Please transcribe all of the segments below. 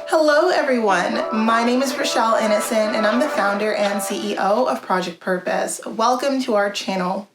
Hello everyone, my name is Rochelle Innocent and I'm the founder and CEO of Project Purpose. Welcome to our channel.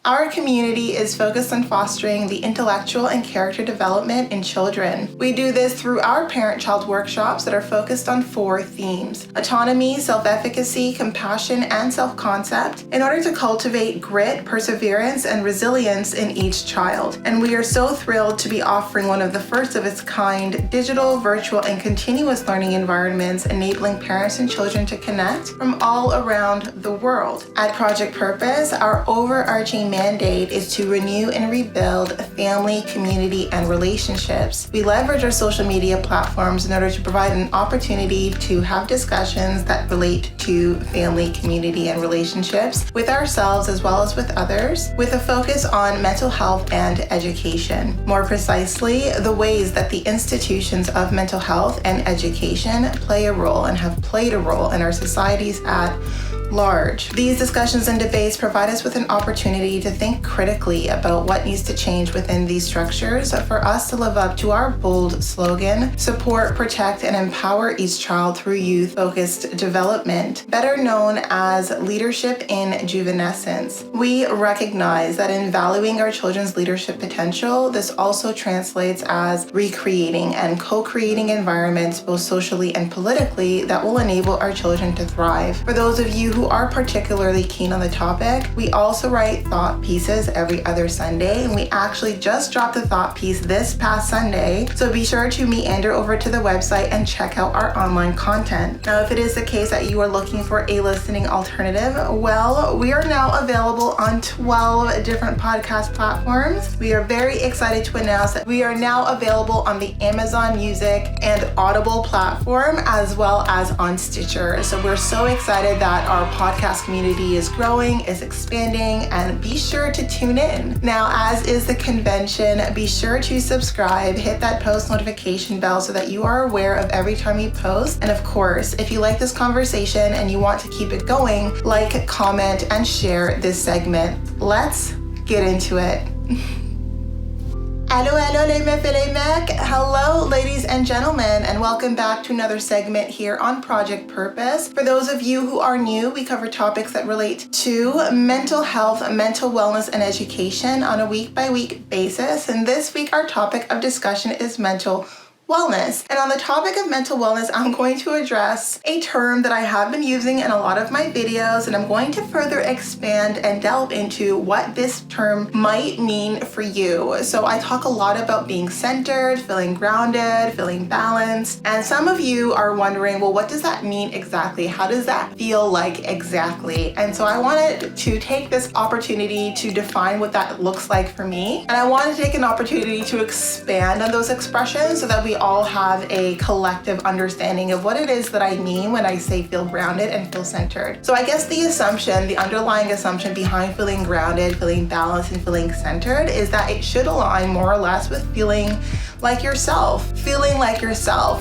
Our community is focused on fostering the intellectual and character development in children. We do this through our parent-child workshops that are focused on 4 themes: autonomy, self-efficacy, compassion, and self-concept, in order to cultivate grit, perseverance, and resilience in each child. And we are so thrilled to be offering one of the first of its kind digital, virtual, and continuous learning environments, enabling parents and children to connect from all around the world. At Project Purpose, our overarching mandate is to renew and rebuild family, community, and relationships. We leverage our social media platforms in order to provide an opportunity to have discussions that relate to family, community, and relationships with ourselves as well as with others, with a focus on mental health and education. More precisely, the ways that the institutions of mental health and education play a role and have played a role in our societies at large. These discussions and debates provide us with an opportunity to think critically about what needs to change within these structures for us to live up to our bold slogan: support, protect, and empower each child through youth-focused development, better known as leadership in juvenescence. We recognize that in valuing our children's leadership potential, this also translates as recreating and co-creating environments, both socially and politically, that will enable our children to thrive. For those of you who are particularly keen on the topic, we also write thought pieces every other Sunday, and we actually just dropped a thought piece this past Sunday, so be sure to meander over to the website and check out our online content. Now, if it is the case that you are looking for a listening alternative, well, we are now available on 12 different podcast platforms. We are very excited to announce that we are now available on the Amazon Music and Audible platform, as well as on Stitcher. So we're so excited that our podcast community is growing, is expanding, and be sure to tune in. Now, as is the convention, be sure to subscribe, hit that post notification bell so that you are aware of every time we post. And of course, if you like this conversation and you want to keep it going, like, comment, and share this segment. Let's get into it. Hello, les meufs et les mecs. Hello, ladies and gentlemen, and welcome back to another segment here on Project Purpose. For those of you who are new, we cover topics that relate to mental health, mental wellness, and education on a week-by-week basis. And this week, our topic of discussion is mental wellness. And on the topic of mental wellness, I'm going to address a term that I have been using in a lot of my videos, and I'm going to further expand and delve into what this term might mean for you. So I talk a lot about being centered, feeling grounded, feeling balanced, and some of you are wondering, well, what does that mean exactly? How does that feel like exactly? And so I wanted to take this opportunity to define what that looks like for me, and I want to take an opportunity to expand on those expressions so that we all have a collective understanding of what it is that I mean when I say feel grounded and feel centered. So I guess the underlying assumption behind feeling grounded, feeling balanced, and feeling centered is that it should align more or less with feeling like yourself.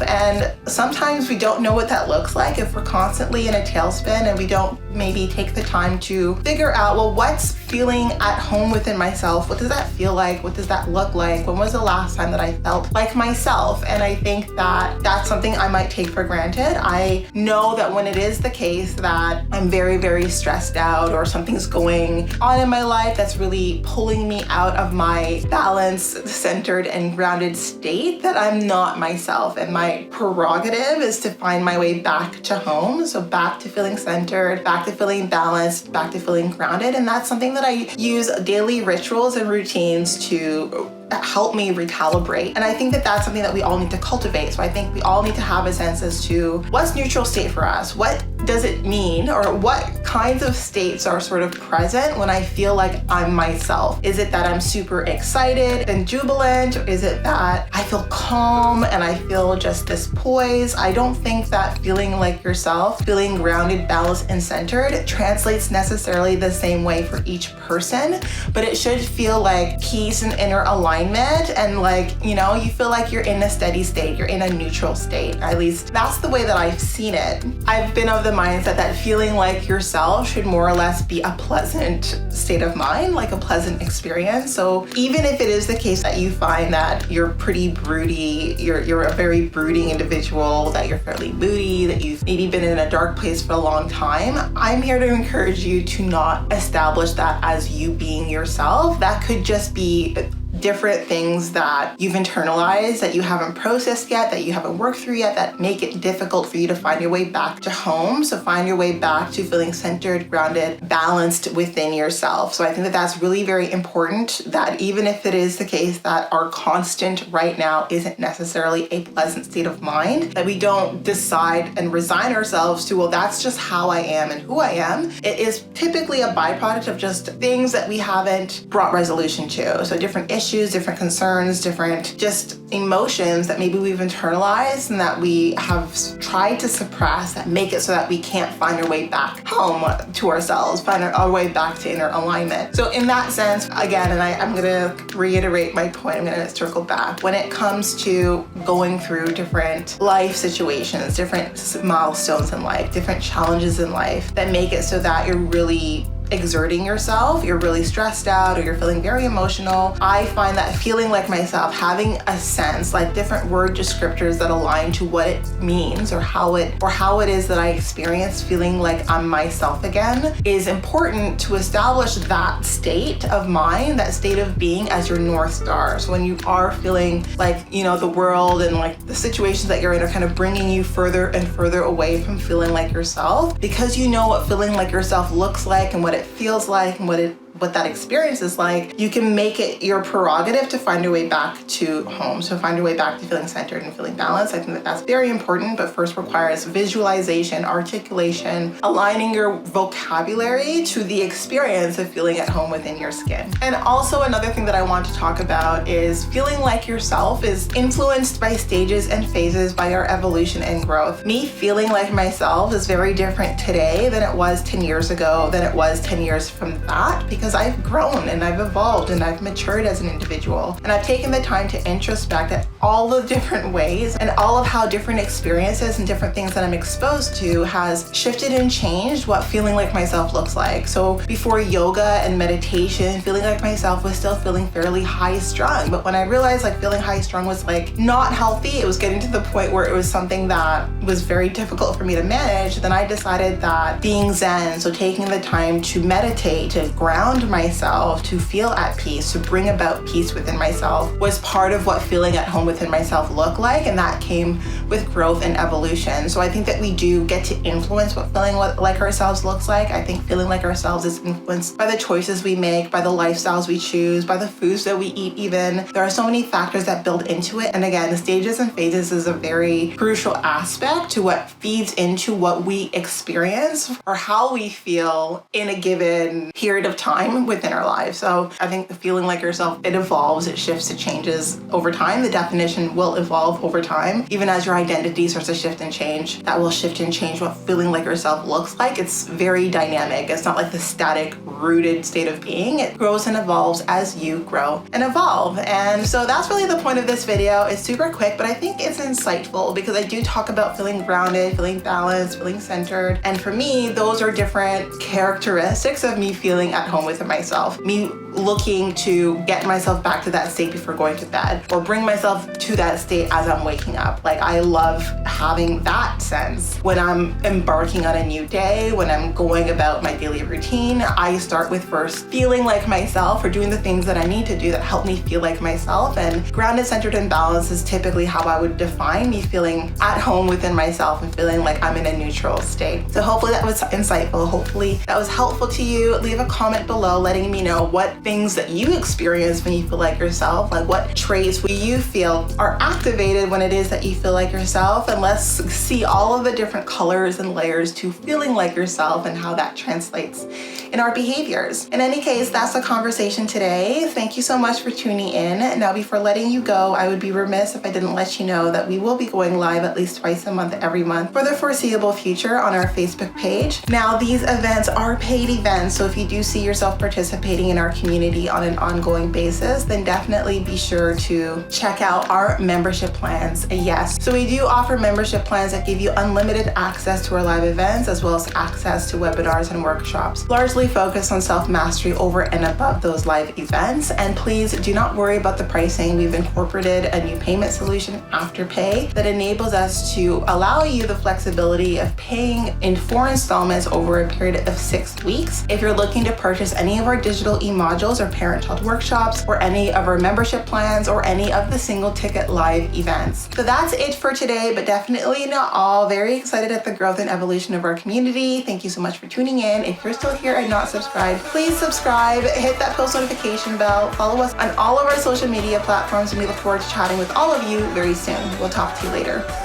And sometimes we don't know what that looks like if we're constantly in a tailspin and we don't maybe take the time to figure out, well, what's feeling at home within myself? What does that feel like? What does that look like? When was the last time that I felt like myself? And I think that that's something I might take for granted. I know that when it is the case that I'm very, very stressed out or something's going on in my life that's really pulling me out of my balanced, centered, and grounded state, that I'm not myself. And my prerogative is to find my way back to home. So back to feeling centered, back to feeling balanced, back to feeling grounded. And that's something that I use daily rituals and routines to help me recalibrate. And I think that that's something that we all need to cultivate. So I think we all need to have a sense as to what's neutral state for us. What does it mean, or what kinds of states are sort of present when I feel like I'm myself? Is it that I'm super excited and jubilant? Or is it that I feel calm and I feel just this poise? I don't think that feeling like yourself, feeling grounded, balanced, and centered translates necessarily the same way for each person, but it should feel like peace and inner alignment alignment and like, you feel like you're in a steady state, you're in a neutral state. At least that's the way that I've seen it. I've been of the mindset that feeling like yourself should more or less be a pleasant state of mind, like a pleasant experience. So even if it is the case that you find that you're pretty broody, you're a very brooding individual, that you're fairly moody, that you've maybe been in a dark place for a long time, I'm here to encourage you to not establish that as you being yourself. That could just be different things that you've internalized, that you haven't processed yet, that you haven't worked through yet, that make it difficult for you to find your way back to home. So find your way back to feeling centered, grounded, balanced within yourself. So I think that that's really very important, that even if it is the case that our constant right now isn't necessarily a pleasant state of mind, that we don't decide and resign ourselves to, well, that's just how I am and who I am. It is typically a byproduct of just things that we haven't brought resolution to. So different issues, different concerns, different just emotions that maybe we've internalized and that we have tried to suppress, that make it so that we can't find our way back home to ourselves, find our way back to inner alignment. So in that sense, again, and I'm gonna reiterate my point, I'm gonna circle back. When it comes to going through different life situations, different milestones in life, different challenges in life that make it so that you're really exerting yourself, you're really stressed out, or you're feeling very emotional, I find that feeling like myself, having a sense, like different word descriptors that align to what it means or how it is that I experience feeling like I'm myself again, is important to establish that state of mind, that state of being as your North Star. So when you are feeling like, the world and like the situations that you're in are kind of bringing you further and further away from feeling like yourself, because you know what feeling like yourself looks like and what it feels like and what that experience is like, you can make it your prerogative to find your way back to home. So find your way back to feeling centered and feeling balanced. I think that that's very important, but first requires visualization, articulation, aligning your vocabulary to the experience of feeling at home within your skin. And also another thing that I want to talk about is feeling like yourself is influenced by stages and phases by our evolution and growth. Me feeling like myself is very different today than it was 10 years ago, than it was 10 years from that, because I've grown and I've evolved and I've matured as an individual. And I've taken the time to introspect at all the different ways and all of how different experiences and different things that I'm exposed to has shifted and changed what feeling like myself looks like. So before yoga and meditation, feeling like myself was still feeling fairly high strung. But when I realized like feeling high strung was like not healthy, it was getting to the point where it was something that was very difficult for me to manage, then I decided that being Zen, so taking the time to meditate, to ground myself, to feel at peace, to bring about peace within myself, was part of what feeling at home within myself looked like, and that came with growth and evolution. So I think that we do get to influence what feeling like ourselves looks like. I think feeling like ourselves is influenced by the choices we make, by the lifestyles we choose, by the foods that we eat even. There are so many factors that build into it. And again, the stages and phases is a very crucial aspect to what feeds into what we experience or how we feel in a given period of time within our lives. So I think the feeling like yourself, it evolves, it shifts, it changes over time. The definition will evolve over time. Even as your identity starts to shift and change, that will shift and change what feeling like yourself looks like. It's very dynamic. It's not like the static, rooted state of being. It grows and evolves as you grow and evolve. And so that's really the point of this video. It's super quick, but I think it's insightful because I do talk about feeling grounded, feeling balanced, feeling centered. And for me, those are different characteristics of me feeling at home with myself. Me looking to get myself back to that state before going to bed, or bring myself to that state as I'm waking up. Like I love having that sense when I'm embarking on a new day, when I'm going about my daily routine. I start with first feeling like myself or doing the things that I need to do that help me feel like myself. And grounded, centered, and balanced is typically how I would define me feeling at home within myself and feeling like I'm in a neutral state. So hopefully that was insightful. Hopefully that was helpful to you. Leave a comment below letting me know what things that you experience when you feel like yourself, like what traits you feel are activated when it is that you feel like yourself. And let's see all of the different colors and layers to feeling like yourself and how that translates in our behaviors. In any case, that's the conversation today. Thank you so much for tuning in. Now, before letting you go, I would be remiss if I didn't let you know that we will be going live at least twice a month every month for the foreseeable future on our Facebook page. Now, these events are paid events, so if you do see yourself participating in our community on an ongoing basis, then definitely be sure to check out our membership plans. Yes, so we do offer membership plans that give you unlimited access to our live events, as well as access to webinars and workshops, largely focused on self-mastery over and above those live events. And please do not worry about the pricing. We've incorporated a new payment solution, Afterpay, that enables us to allow you the flexibility of paying in 4 installments over a period of 6 weeks. If you're looking to purchase any of our digital e-modules or parent-child workshops, or any of our membership plans, or any of the single ticket live events. So that's it for today, but definitely not all. Very excited at the growth and evolution of our community. Thank you so much for tuning in. If you're still here and not subscribed, please subscribe, hit that post notification bell, follow us on all of our social media platforms, and we look forward to chatting with all of you very soon. We'll talk to you later.